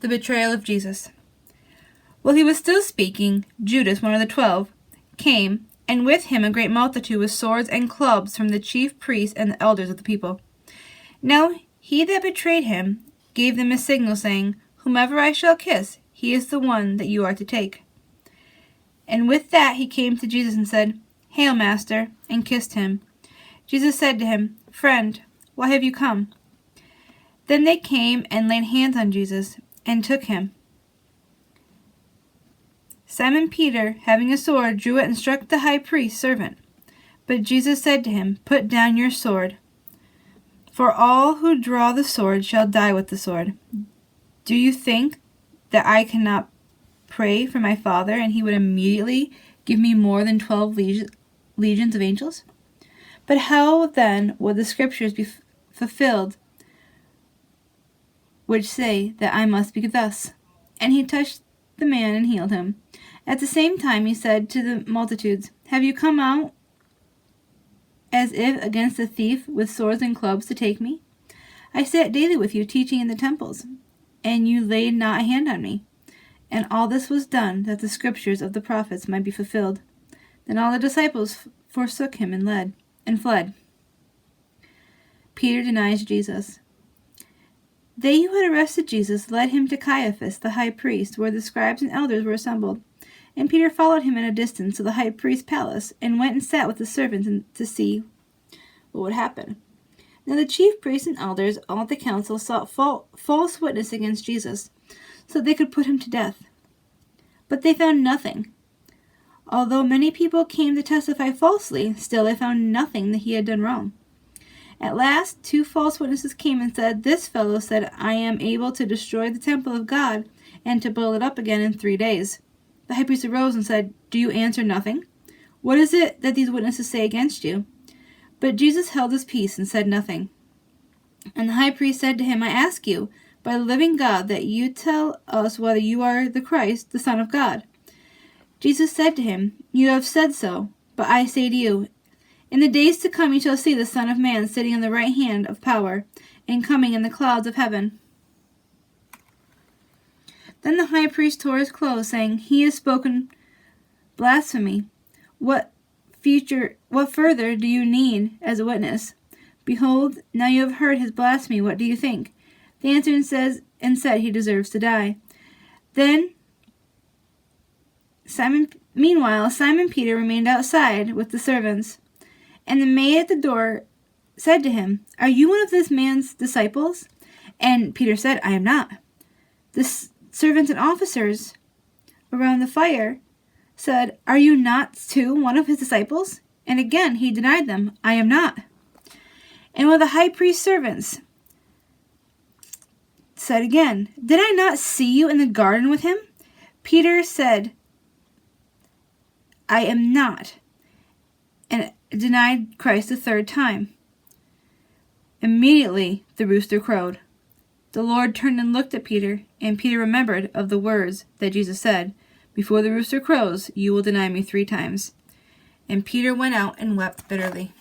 The betrayal of Jesus. While he was still speaking, Judas, one of the 12, came, and with him a great multitude with swords and clubs from the chief priests and the elders of the people. Now he that betrayed him gave them a signal, saying, Whomever I shall kiss, he is the one that you are to take. And with that he came to Jesus and said, Hail, Master, and kissed him. Jesus said to him, Friend, why have you come? Then they came and laid hands on Jesus, and took him. Simon Peter, having a sword, drew it and struck the high priest's servant. But Jesus said to him, Put down your sword, for all who draw the sword shall die with the sword. Do you think that I cannot pray for my Father, and he would immediately give me more than 12 legions of angels? But how then would the scriptures be fulfilled, which say that I must speak thus? And he touched the man and healed him. At the same time he said to the multitudes, Have you come out as if against a thief with swords and clubs to take me? I sat daily with you teaching in the temples, and you laid not a hand on me. And all this was done, that the scriptures of the prophets might be fulfilled. Then all the disciples forsook him and fled. Peter denies Jesus. They who had arrested Jesus led him to Caiaphas, the high priest, where the scribes and elders were assembled. And Peter followed him at a distance to the high priest's palace, and went and sat with the servants to see what would happen. Now the chief priests and elders, all at the council, sought false witness against Jesus, so that they could put him to death. But they found nothing. Although many people came to testify falsely, still they found nothing that he had done wrong. At last 2 false witnesses came and said, This fellow said, I am able to destroy the temple of God and to build it up again in 3 days. The high priest arose and said, Do you answer nothing? What is it that these witnesses say against you? But Jesus held his peace and said nothing. And the high priest said to him, I ask you, by the living God, that you tell us whether you are the Christ, the Son of God. Jesus said to him, You have said so, but I say to you, in the days to come you shall see the Son of Man sitting on the right hand of power, and coming in the clouds of heaven. Then the high priest tore his clothes, saying, He has spoken blasphemy. What further do you need as a witness? Behold, now you have heard his blasphemy. What do you think? They answered and said, He deserves to die. Meanwhile, Simon Peter remained outside with the servants. And the maid at the door said to him, Are you one of this man's disciples? And Peter said, I am not. The servants and officers around the fire said, Are you not too one of his disciples? And again he denied them, I am not. And one of the high priest's servants said again, Did I not see you in the garden with him? Peter said, I am not, and denied Christ the 3rd time. Immediately the rooster crowed. The Lord turned and looked at Peter, and Peter remembered of the words that Jesus said, Before the rooster crows, you will deny me 3 times. And Peter went out and wept bitterly.